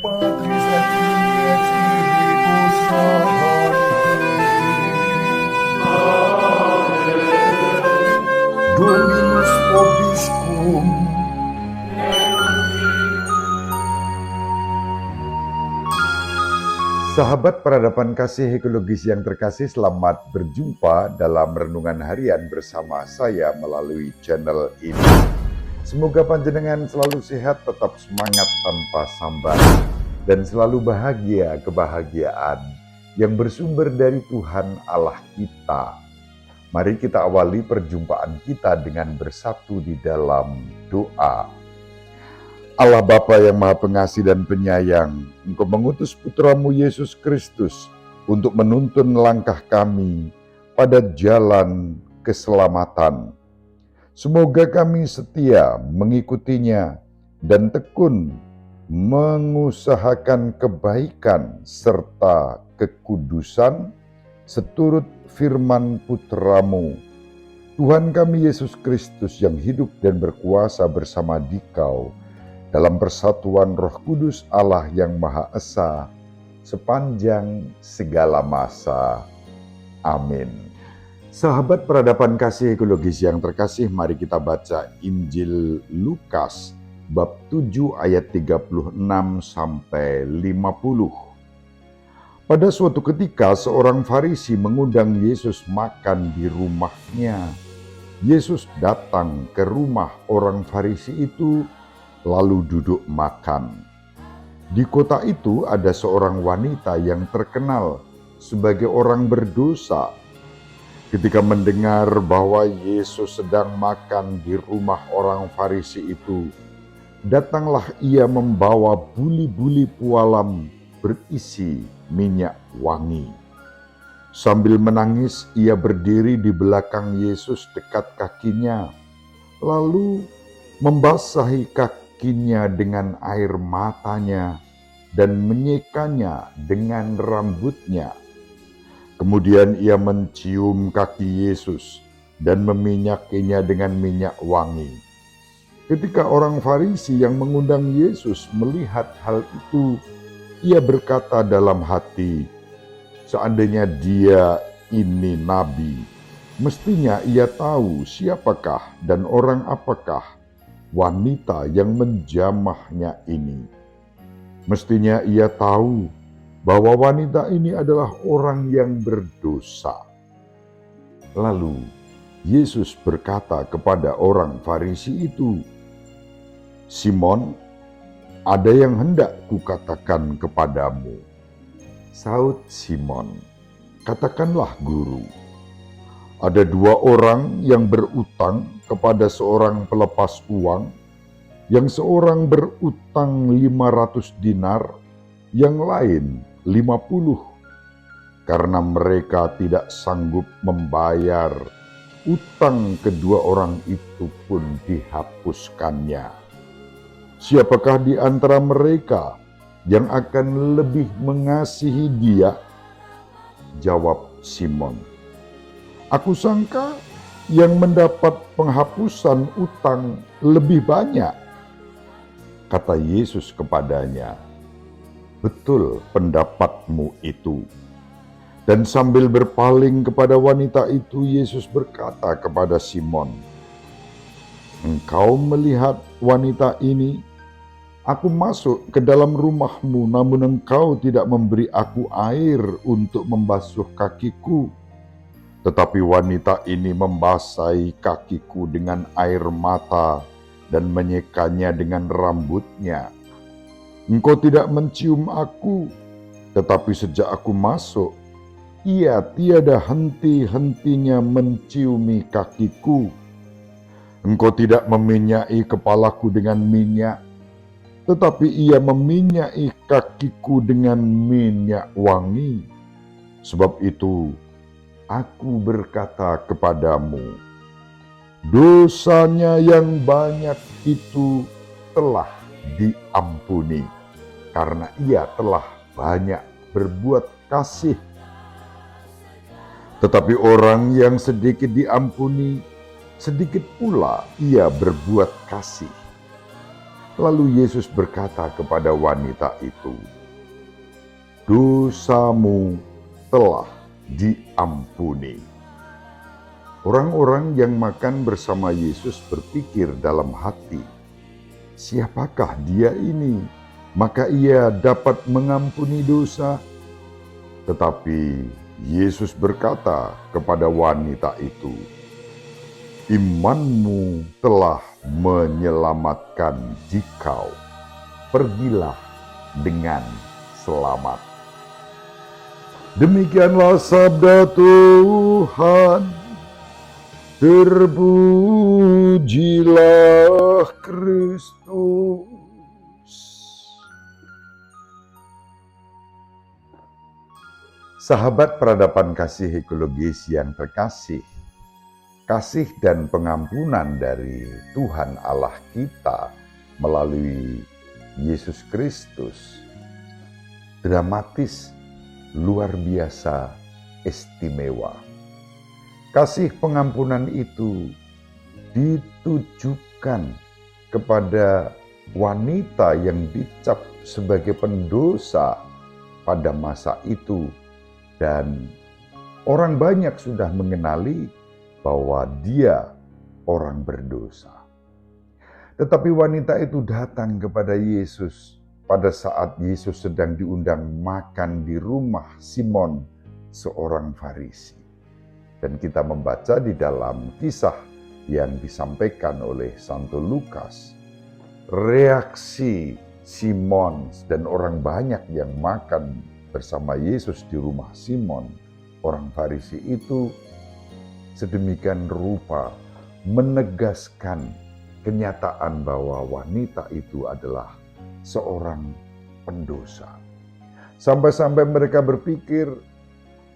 Patris et Filii et Spiritus Sancti. Dominus vobiscum. Sahabat peradaban kasih ekologis yang terkasih, selamat berjumpa dalam renungan harian bersama saya melalui channel ini. Semoga panjenengan selalu sehat, tetap semangat tanpa sambat, dan selalu bahagia kebahagiaan yang bersumber dari Tuhan Allah kita. Mari kita awali perjumpaan kita dengan bersatu di dalam doa. Allah Bapa yang Maha Pengasih dan Penyayang, Engkau mengutus Putramu Yesus Kristus untuk menuntun langkah kami pada jalan keselamatan. Semoga kami setia mengikutinya dan tekun mengusahakan kebaikan serta kekudusan seturut firman Putramu, Tuhan kami Yesus Kristus yang hidup dan berkuasa bersama Dikau dalam persatuan Roh Kudus Allah yang Maha Esa sepanjang segala masa. Amin. Sahabat peradaban kasih ekologis yang terkasih, mari kita baca Injil Lukas bab 7 ayat 36 sampai 50. Pada suatu ketika seorang Farisi mengundang Yesus makan di rumahnya. Yesus datang ke rumah orang Farisi itu lalu duduk makan. Di kota itu ada seorang wanita yang terkenal sebagai orang berdosa. Ketika mendengar bahwa Yesus sedang makan di rumah orang Farisi itu, datanglah ia membawa buli-buli pualam berisi minyak wangi. Sambil menangis, ia berdiri di belakang Yesus dekat kakinya, lalu membasahi kakinya dengan air matanya dan menyekanya dengan rambutnya. Kemudian ia mencium kaki Yesus dan meminyakinya dengan minyak wangi. Ketika orang Farisi yang mengundang Yesus melihat hal itu, ia berkata dalam hati, seandainya dia ini nabi, mestinya ia tahu siapakah dan orang apakah wanita yang menjamahnya ini. Mestinya ia tahu bahwa wanita ini adalah orang yang berdosa. Lalu Yesus berkata kepada orang Farisi itu, Simon, ada yang hendak kukatakan kepadamu. Saud Simon, katakanlah guru. Ada dua orang yang berutang kepada seorang pelepas uang, yang seorang berutang 500 dinar, yang lain 50. Karena mereka tidak sanggup membayar, utang kedua orang itu pun dihapuskannya. Siapakah di antara mereka yang akan lebih mengasihi dia? Jawab Simon, aku sangka yang mendapat penghapusan utang lebih banyak. Kata Yesus kepadanya, betul pendapatmu itu. Dan sambil berpaling kepada wanita itu, Yesus berkata kepada Simon, engkau melihat wanita ini? Aku masuk ke dalam rumahmu, namun engkau tidak memberi aku air untuk membasuh kakiku. Tetapi wanita ini membasahi kakiku dengan air mata dan menyekanya dengan rambutnya. Engkau tidak mencium aku, tetapi sejak aku masuk, ia tiada henti-hentinya menciumi kakiku. Engkau tidak meminyaki kepalaku dengan minyak, tetapi ia meminyaki kakiku dengan minyak wangi. Sebab itu, aku berkata kepadamu, dosanya yang banyak itu telah diampuni, karena ia telah banyak berbuat kasih. Tetapi orang yang sedikit diampuni, sedikit pula ia berbuat kasih. Lalu Yesus berkata kepada wanita itu, "Dosamu telah diampuni." Orang-orang yang makan bersama Yesus berpikir dalam hati, "Siapakah dia ini? Maka ia dapat mengampuni dosa." Tetapi Yesus berkata kepada wanita itu, "Imanmu telah menyelamatkan jikau. Pergilah dengan selamat." Demikianlah sabda Tuhan. Terpujilah Kristus. Sahabat peradaban kasih ekologis yang terkasih, kasih dan pengampunan dari Tuhan Allah kita melalui Yesus Kristus dramatis, luar biasa, istimewa. Kasih pengampunan itu ditujukan kepada wanita yang dicap sebagai pendosa pada masa itu, dan orang banyak sudah mengenali bahwa dia orang berdosa. Tetapi wanita itu datang kepada Yesus pada saat Yesus sedang diundang makan di rumah Simon, seorang Farisi. Dan kita membaca di dalam kisah yang disampaikan oleh Santo Lukas, reaksi Simon dan orang banyak yang makan bersama Yesus di rumah Simon, orang Farisi itu, sedemikian rupa menegaskan kenyataan bahwa wanita itu adalah seorang pendosa. Sampai-sampai mereka berpikir,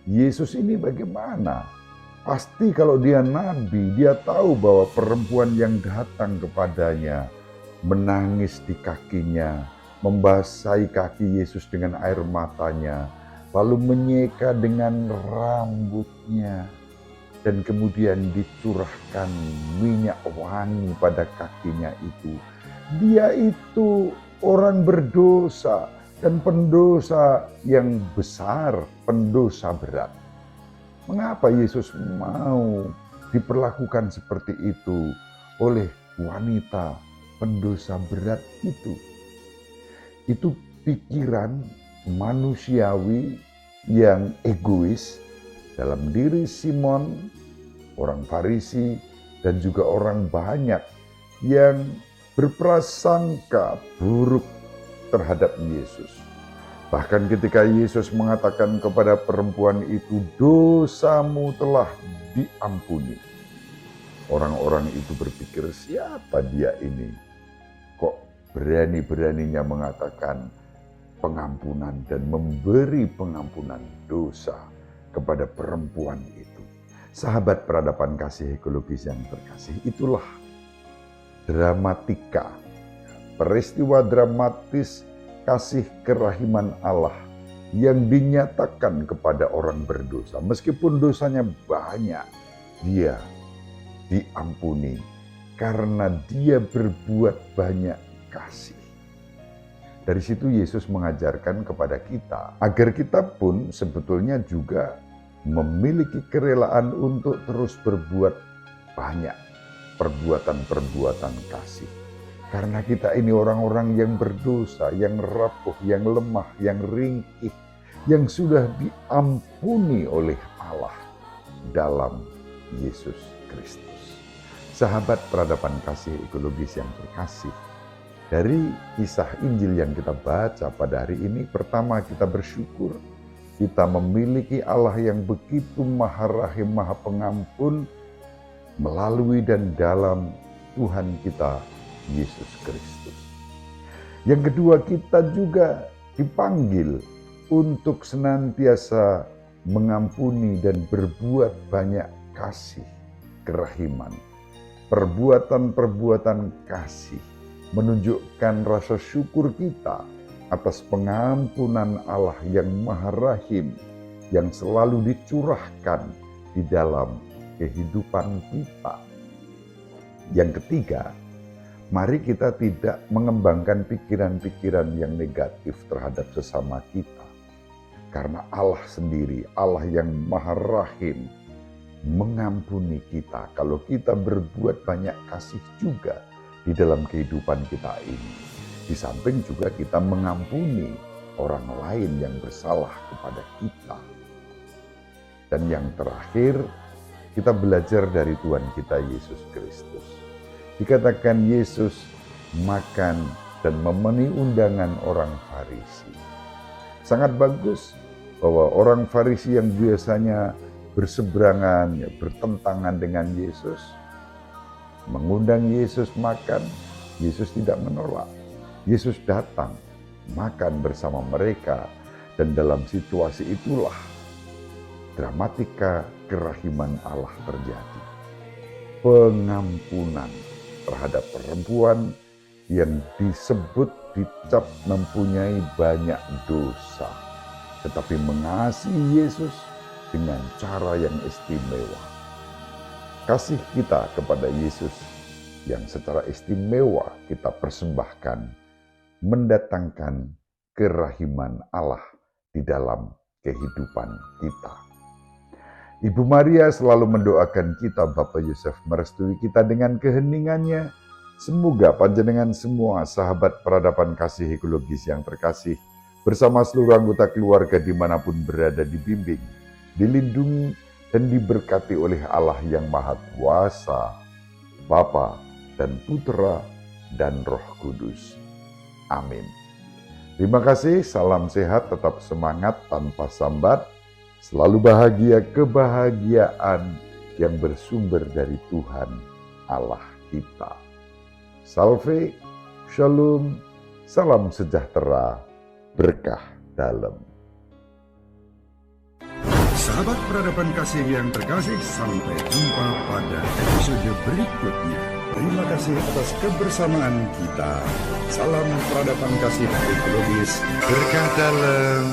Yesus ini bagaimana? Pasti kalau dia nabi, dia tahu bahwa perempuan yang datang kepadanya menangis di kakinya, membasahi kaki Yesus dengan air matanya, lalu menyeka dengan rambutnya, dan kemudian dicurahkan minyak wangi pada kakinya itu. Dia itu orang berdosa dan pendosa yang besar, pendosa berat. Mengapa Yesus mau diperlakukan seperti itu oleh wanita pendosa berat itu? Itu pikiran manusiawi yang egois dalam diri Simon, orang Farisi, dan juga orang banyak yang berprasangka buruk terhadap Yesus. Bahkan ketika Yesus mengatakan kepada perempuan itu, "Dosamu telah diampuni." Orang-orang itu berpikir, siapa dia ini? Kok berani-beraninya mengatakan pengampunan dan memberi pengampunan dosa kepada perempuan itu? Sahabat peradaban kasih ekologis yang terkasih, itulah dramatika, peristiwa dramatis kasih kerahiman Allah yang dinyatakan kepada orang berdosa. Meskipun dosanya banyak, dia diampuni karena dia berbuat banyak kasih. Dari situ Yesus mengajarkan kepada kita agar kita pun sebetulnya juga memiliki kerelaan untuk terus berbuat banyak perbuatan-perbuatan kasih. Karena kita ini orang-orang yang berdosa, yang rapuh, yang lemah, yang ringkih, yang sudah diampuni oleh Allah dalam Yesus Kristus. Sahabat peradaban kasih ekologis yang terkasih, dari kisah Injil yang kita baca pada hari ini, pertama kita bersyukur kita memiliki Allah yang begitu maha rahim, maha pengampun melalui dan dalam Tuhan kita Yesus Kristus. Yang kedua, kita juga dipanggil untuk senantiasa mengampuni dan berbuat banyak kasih, kerahiman. Perbuatan-perbuatan kasih menunjukkan rasa syukur kita atas pengampunan Allah yang maha rahim, yang selalu dicurahkan di dalam kehidupan kita. Yang ketiga, Mari kita tidak mengembangkan pikiran-pikiran yang negatif terhadap sesama kita. Karena Allah sendiri, Allah yang Maha Rahim, mengampuni kita kalau kita berbuat banyak kasih juga di dalam kehidupan kita ini. Di samping juga kita mengampuni orang lain yang bersalah kepada kita. Dan yang terakhir, kita belajar dari Tuhan kita Yesus Kristus. Dikatakan Yesus makan dan memenuhi undangan orang Farisi. Sangat bagus bahwa orang Farisi yang biasanya berseberangan, bertentangan dengan Yesus, mengundang Yesus makan, Yesus tidak menolak. Yesus datang, makan bersama mereka, dan dalam situasi itulah dramatika kerahiman Allah terjadi. Pengampunan terhadap perempuan yang disebut dicap mempunyai banyak dosa, tetapi mengasihi Yesus dengan cara yang istimewa. Kasih kita kepada Yesus yang secara istimewa kita persembahkan mendatangkan kerahiman Allah di dalam kehidupan kita. Ibu Maria selalu mendoakan kita, Bapak Yosef merestui kita dengan keheningannya. Semoga panjenengan semua sahabat peradaban kasih ekologis yang terkasih, bersama seluruh anggota keluarga dimanapun berada, dibimbing, dilindungi, dan diberkati oleh Allah yang Maha Kuasa, Bapa dan Putra dan Roh Kudus. Amin. Terima kasih, salam sehat, tetap semangat tanpa sambat. Selalu bahagia, kebahagiaan yang bersumber dari Tuhan Allah kita. Salve, shalom, salam sejahtera, berkah dalam. Sahabat peradaban kasih yang terkasih, sampai jumpa pada episode berikutnya. Terima kasih atas kebersamaan kita. Salam peradaban kasih ekologis, berkah dalam.